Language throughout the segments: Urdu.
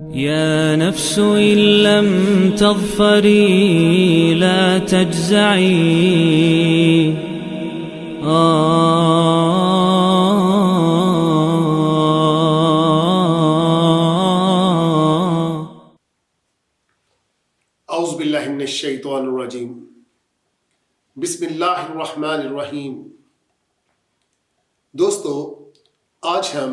يا نفس إن لم تظفري لا تجزعي اعوذ باللہ من الشیطان الرجیم بسم اللہ الرحمن الرحیم۔ دوستو، آج ہم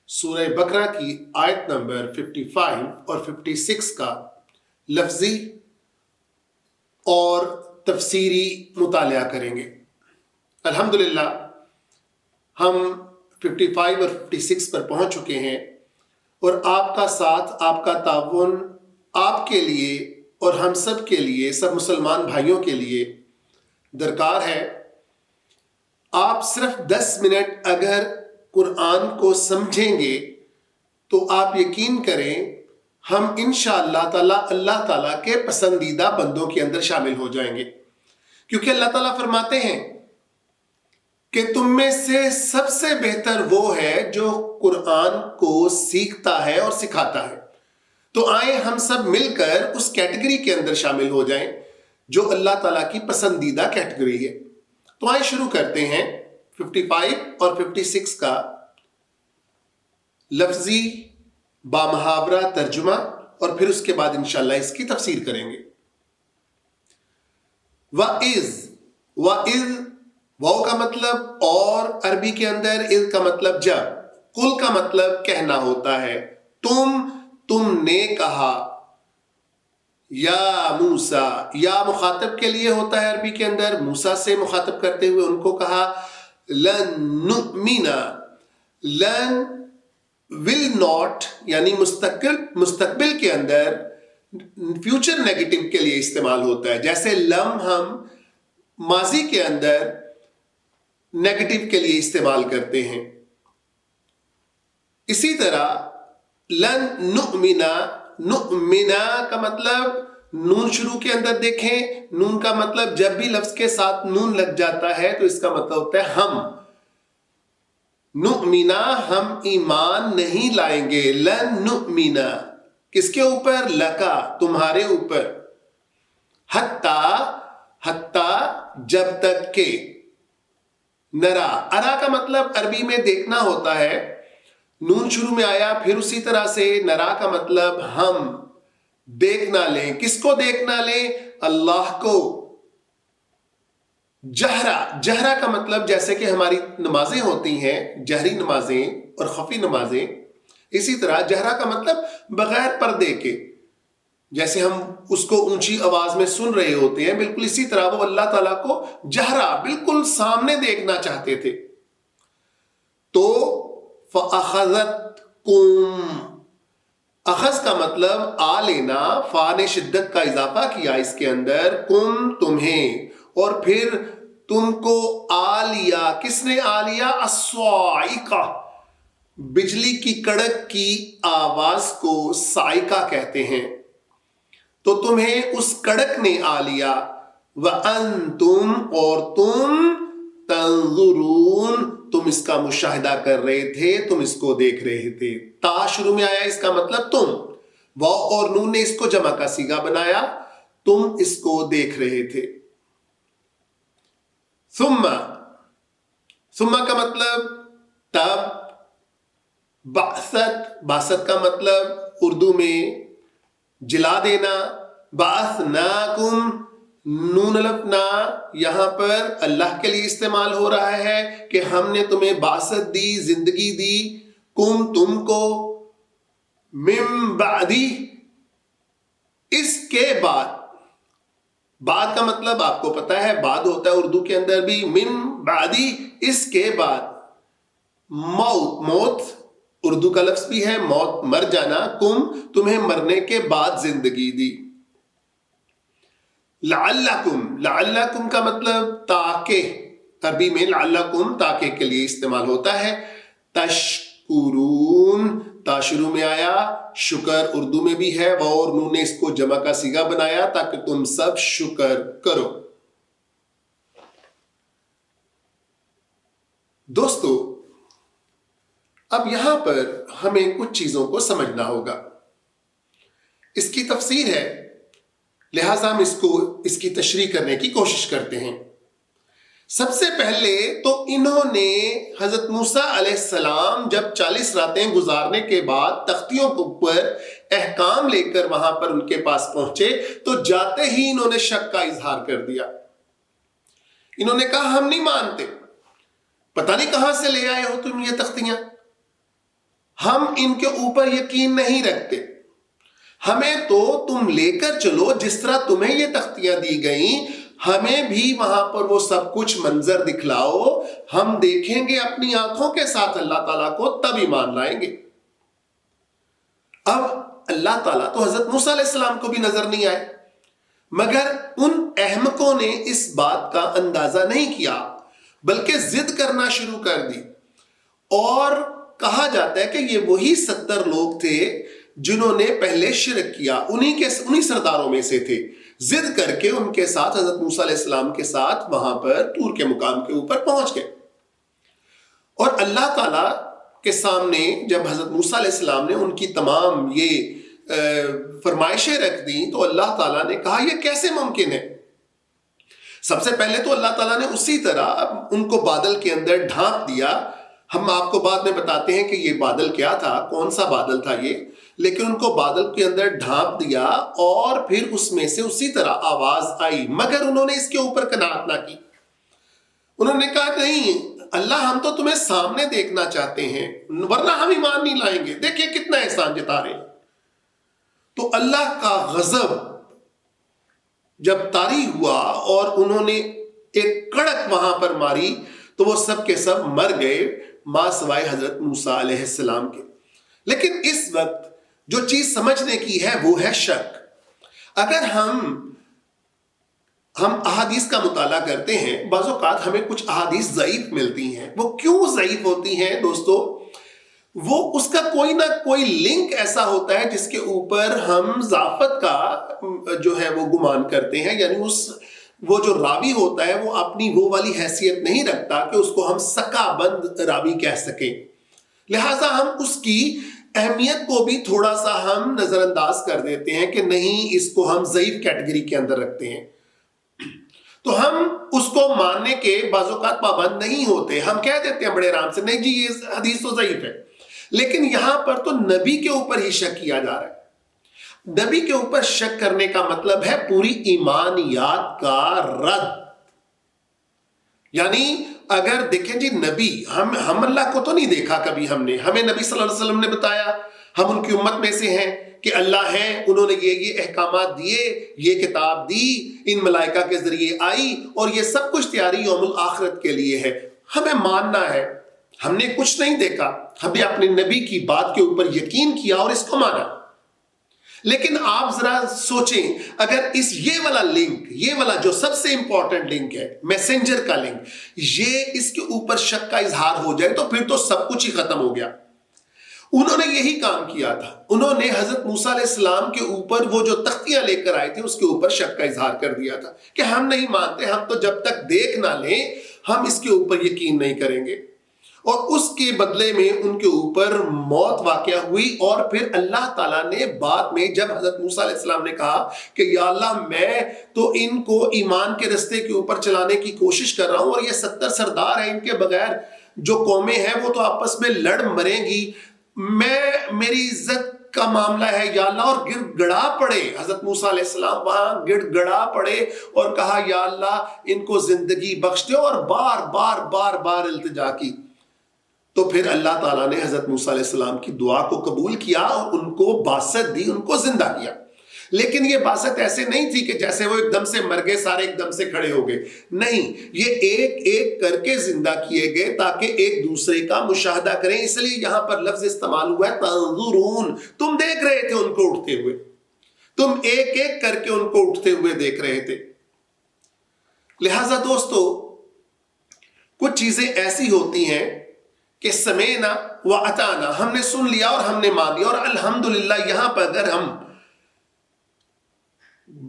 سورہ بقرہ کی آیت نمبر 55 اور 56 کا لفظی اور تفسیری مطالعہ کریں گے۔ الحمدللہ ہم 55 اور 56 پر پہنچ چکے ہیں، اور آپ کا ساتھ، آپ کا تعاون آپ کے لیے اور ہم سب کے لیے، سب مسلمان بھائیوں کے لیے درکار ہے۔ آپ صرف 10 منٹ اگر قرآن کو سمجھیں گے تو آپ یقین کریں ہم انشاءاللہ تعالی اللہ تعالیٰ کے پسندیدہ بندوں کے اندر شامل ہو جائیں گے، کیونکہ اللہ تعالیٰ فرماتے ہیں کہ تم میں سے سب سے بہتر وہ ہے جو قرآن کو سیکھتا ہے اور سکھاتا ہے۔ تو آئیں ہم سب مل کر اس کیٹیگری کے اندر شامل ہو جائیں جو اللہ تعالیٰ کی پسندیدہ کیٹیگری ہے۔ تو آئیں شروع کرتے ہیں 55 اور 56 کا لفظی بامحاورہ ترجمہ، اور پھر اس کے بعد انشاءاللہ اس کی تفسیر کریں گے۔ وَإِذْ واو کا مطلب اور عربی کے اندر، اذ کا مطلب جب، قل کا مطلب کہنا ہوتا ہے۔ تم نے کہا، یا موسیٰ، یا مخاطب کے لیے ہوتا ہے عربی کے اندر، موسیٰ سے مخاطب کرتے ہوئے ان کو کہا لن نؤمن، لن ول ناٹ، یعنی مستقبل کے اندر فیوچر نیگیٹو کے لیے استعمال ہوتا ہے، جیسے لم ہم ماضی کے اندر نیگیٹو کے لیے استعمال کرتے ہیں، اسی طرح لن نؤمنا کا مطلب نون شروع کے اندر دیکھیں، نون کا مطلب جب بھی لفظ کے ساتھ نون لگ جاتا ہے تو اس کا مطلب ہوتا ہے ہم۔ نؤمنا، ہم ایمان نہیں لائیں گے، لن نؤمنا کس کے اوپر؟ لکا، تمہارے اوپر، حتی جب تک کہ، نرا، ارا کا مطلب عربی میں دیکھنا ہوتا ہے، نون شروع میں آیا، پھر اسی طرح سے نرا کا مطلب ہم دیکھنا لیں۔ کس کو دیکھنا لیں؟ اللہ کو۔ جہرا کا مطلب جیسے کہ ہماری نمازیں ہوتی ہیں، جہری نمازیں اور خفی نمازیں، اسی طرح جہرا کا مطلب بغیر پردے کے، جیسے ہم اس کو اونچی آواز میں سن رہے ہوتے ہیں، بالکل اسی طرح وہ اللہ تعالیٰ کو جہرا، بالکل سامنے دیکھنا چاہتے تھے۔ تو فَأَخَذَتْكُمْ، اخذ کا مطلب آ لینا، فا نے شدت کا اضافہ کیا اس کے اندر، کم تمہیں، اور پھر تم کو آ لیا، کس نے آ لیا؟ الصاعقہ، بجلی کی کڑک کی آواز کو صاعقہ کہتے ہیں، تو تمہیں اس کڑک نے آ لیا، وَأَنْتُمْ، اور تم، تنظرون، تم اس کا مشاہدہ کر رہے تھے، تم اس کو دیکھ رہے تھے۔ تا شروع میں آیا، اس کا مطلب تم، واو اور نون نے اس کو جمع کا صیغہ بنایا، تم اس کو دیکھ رہے تھے۔ ثم کا مطلب تب، بعثت کا مطلب اردو میں جلا دینا، بعثناکم، نون الف نا یہاں پر اللہ کے لیے استعمال ہو رہا ہے کہ ہم نے تمہیں بعثت دی، زندگی دی، کم تم کو، من بعدی، اس کے بعد، بعد کا مطلب آپ کو پتا ہے بعد ہوتا ہے اردو کے اندر بھی، من بعدی، اس کے بعد، موت اردو کا لفظ بھی ہے، موت مر جانا، کم تمہیں مرنے کے بعد زندگی دی۔ لعلکم کا مطلب تاکہ، عربی میں لعلکم تاکہ کے لیے استعمال ہوتا ہے۔ تشکرون، تا شروع میں آیا، شکر اردو میں بھی ہے، واو اور نون نے اس کو جمع کا صیغہ بنایا تاکہ تم سب شکر کرو۔ دوستو، اب یہاں پر ہمیں کچھ چیزوں کو سمجھنا ہوگا. اس کی تفسیر ہے، لہٰذا ہم اس کی تشریح کرنے کی کوشش کرتے ہیں. سب سے پہلے تو انہوں نے حضرت موسیٰ علیہ السلام جب 40 راتیں گزارنے کے بعد تختیوں کے اوپر احکام لے کر وہاں پر ان کے پاس پہنچے تو جاتے ہی انہوں نے شک کا اظہار کر دیا. انہوں نے کہا ہم نہیں مانتے، پتہ نہیں کہاں سے لے آئے ہو تم یہ تختیاں، ہم ان کے اوپر یقین نہیں رکھتے، ہمیں تو تم لے کر چلو جس طرح تمہیں یہ تختیاں دی گئیں، ہمیں بھی وہاں پر وہ سب کچھ منظر دکھلاؤ، ہم دیکھیں گے اپنی آنکھوں کے ساتھ اللہ تعالیٰ کو، تب ایمان لائیں گے. اب اللہ تعالیٰ تو حضرت موسیٰ علیہ السلام کو بھی نظر نہیں آئے، مگر ان احمقوں نے اس بات کا اندازہ نہیں کیا بلکہ ضد کرنا شروع کر دی. اور کہا جاتا ہے کہ یہ وہی 70 لوگ تھے جنہوں نے پہلے شرک کیا، انہی سرداروں میں سے تھے. ضد کر کے ان کے ساتھ حضرت موسیٰ علیہ السلام کے ساتھ وہاں پر طور کے مقام کے اوپر پہنچ گئے. اور اللہ تعالیٰ کے سامنے جب حضرت موسیٰ علیہ السلام نے ان کی تمام یہ فرمائشیں رکھ دیں تو اللہ تعالیٰ نے کہا یہ کیسے ممکن ہے. سب سے پہلے تو اللہ تعالیٰ نے اسی طرح ان کو بادل کے اندر ڈھانپ دیا. ہم آپ کو بعد میں بتاتے ہیں کہ یہ بادل کیا تھا، کون سا بادل تھا یہ، لیکن ان کو بادل کے اندر ڈھانپ دیا اور پھر اس میں سے اسی طرح آواز آئی، مگر انہوں نے اس کے اوپر قناعت نہ کی. انہوں نے کہا نہیں اللہ، ہم تو تمہیں سامنے دیکھنا چاہتے ہیں ورنہ ہم ایمان نہیں لائیں گے، دیکھیں کتنا احسان جتا رہے ہیں. تو اللہ کا غضب جب طاری ہوا اور انہوں نے ایک کڑک وہاں پر ماری تو وہ سب کے سب مر گئے ماں سوائے حضرت موسیٰ علیہ السلام کے. لیکن اس وقت جو چیز سمجھنے کی ہے وہ ہے شک. اگر ہم احادیث کا مطالعہ کرتے ہیں، بعض اوقات ہمیں کچھ احادیث ضعیف ملتی ہیں. وہ کیوں ضعیف ہوتی ہیں دوستو؟ وہ اس کا کوئی نہ کوئی لنک ایسا ہوتا ہے جس کے اوپر ہم ضعفت کا جو ہے وہ گمان کرتے ہیں، یعنی وہ جو راوی ہوتا ہے وہ اپنی وہ والی حیثیت نہیں رکھتا کہ اس کو ہم سکا بند راوی کہہ سکیں. لہٰذا ہم اس کی اہمیت کو بھی تھوڑا سا ہم نظر انداز کر دیتے ہیں کہ نہیں، اس کو ہم ضعیف کیٹیگری کے اندر رکھتے ہیں. تو ہم اس کو ماننے کے بعض اوقات پابند نہیں ہوتے، ہم کہہ دیتے ہیں بڑے آرام سے نہیں جی یہ حدیث تو ضعیف ہے. لیکن یہاں پر تو نبی کے اوپر ہی شک کیا جا رہا ہے. نبی کے اوپر شک کرنے کا مطلب ہے پوری ایمانیات کا رد. یعنی اگر دیکھیں جی نبی، ہم اللہ کو تو نہیں دیکھا کبھی، ہمیں نبی صلی اللہ علیہ وسلم نے بتایا، ہم ان کی امت میں سے ہیں کہ اللہ ہیں، انہوں نے یہ احکامات دیے، یہ کتاب دی، ان ملائکہ کے ذریعے آئی اور یہ سب کچھ تیاری یوم الآخرت کے لیے ہے، ہمیں ماننا ہے. ہم نے کچھ نہیں دیکھا، ہم نے اپنے نبی کی بات کے اوپر یقین کیا اور اس کو مانا. لیکن آپ ذرا سوچیں، اگر یہ والا لنک، یہ والا جو سب سے امپورٹنٹ لنک ہے میسنجر کا لنک، یہ اس کے اوپر شک کا اظہار ہو جائے تو پھر تو سب کچھ ہی ختم ہو گیا. انہوں نے یہی کام کیا تھا، انہوں نے حضرت موسیٰ علیہ السلام کے اوپر وہ جو تختیاں لے کر آئے تھے اس کے اوپر شک کا اظہار کر دیا تھا کہ ہم نہیں مانتے، ہم تو جب تک دیکھ نہ لیں ہم اس کے اوپر یقین نہیں کریں گے. اور اس کے بدلے میں ان کے اوپر موت واقع ہوئی. اور پھر اللہ تعالیٰ نے بعد میں جب حضرت موسیٰ علیہ السلام نے کہا کہ یا اللہ میں تو ان کو ایمان کے رستے کے اوپر چلانے کی کوشش کر رہا ہوں اور یہ 70 سردار ہیں، ان کے بغیر جو قومیں ہیں وہ تو آپس میں لڑ مریں گی، میری عزت کا معاملہ ہے یا اللہ. اور گڑ گڑا پڑے حضرت موسیٰ علیہ السلام، وہاں گڑ گڑا پڑے اور کہا یا اللہ ان کو زندگی بخش دے، اور بار بار بار بار التجا کی. تو پھر اللہ تعالیٰ نے حضرت موسیٰ علیہ السلام کی دعا کو قبول کیا اور ان کو باسط دی، ان کو زندہ کیا. لیکن یہ باسط ایسے نہیں تھی کہ جیسے وہ ایک دم سے مر گئے سارے ایک دم سے کھڑے ہو گئے، نہیں، یہ ایک ایک کر کے زندہ کیے گئے تاکہ ایک دوسرے کا مشاہدہ کریں. اس لیے یہاں پر لفظ استعمال ہوا ہے تنظرون، تم دیکھ رہے تھے ان کو اٹھتے ہوئے، تم ایک ایک کر کے ان کو اٹھتے ہوئے دیکھ رہے تھے. لہٰذا دوستو کچھ چیزیں ایسی ہوتی ہیں کہ سمینا و اطعنا، ہم نے سن لیا اور ہم نے مان لیا. اور الحمدللہ یہاں پر اگر ہم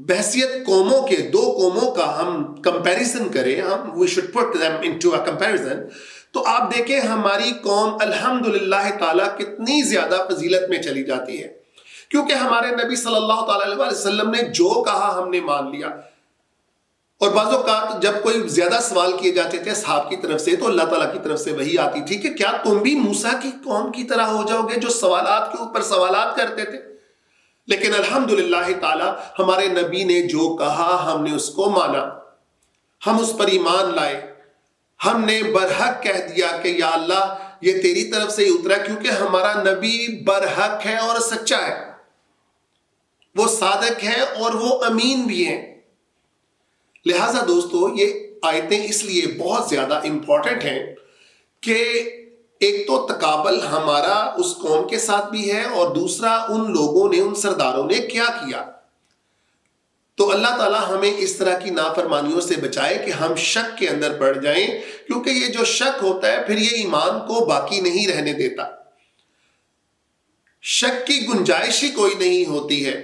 بحثیت قوموں کے، دو قوموں کا ہم کمپیریزن کریں، ہم we should put them into a comparison، تو آپ دیکھیں ہماری قوم الحمدللہ تعالیٰ کتنی زیادہ فضیلت میں چلی جاتی ہے، کیونکہ ہمارے نبی صلی اللہ تعالیٰ علیہ وسلم نے جو کہا ہم نے مان لیا۔ اور بعض اوقات جب کوئی زیادہ سوال کیے جاتے تھے اصحاب کی طرف سے تو اللہ تعالیٰ کی طرف سے وحی آتی تھی کہ کیا تم بھی موسیٰ کی قوم کی طرح ہو جاؤ گے جو سوالات کے اوپر سوالات کرتے تھے؟ لیکن الحمدللہ تعالیٰ ہمارے نبی نے جو کہا ہم نے اس کو مانا، ہم اس پر ایمان لائے، ہم نے برحق کہہ دیا کہ یا اللہ یہ تیری طرف سے ہی اترا، کیونکہ ہمارا نبی برحق ہے اور سچا ہے، وہ صادق ہے اور وہ امین بھی ہیں۔ لہٰذا دوستو یہ آیتیں اس لیے بہت زیادہ امپورٹنٹ ہیں کہ ایک تو تقابل ہمارا اس قوم کے ساتھ بھی ہے، اور دوسرا ان لوگوں نے، ان سرداروں نے کیا کیا۔ تو اللہ تعالیٰ ہمیں اس طرح کی نافرمانیوں سے بچائے کہ ہم شک کے اندر پڑ جائیں، کیونکہ یہ جو شک ہوتا ہے پھر یہ ایمان کو باقی نہیں رہنے دیتا، شک کی گنجائش ہی کوئی نہیں ہوتی ہے۔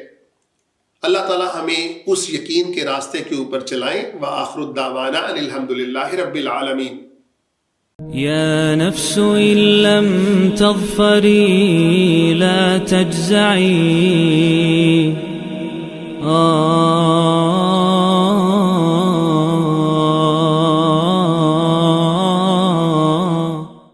اللہ تعالیٰ ہمیں اس یقین کے راستے کے اوپر چلائیں۔ وآخر الدعوانا ان الحمدللہ رب العالمین۔ يا نفس إن لم تظفري لا تجزعي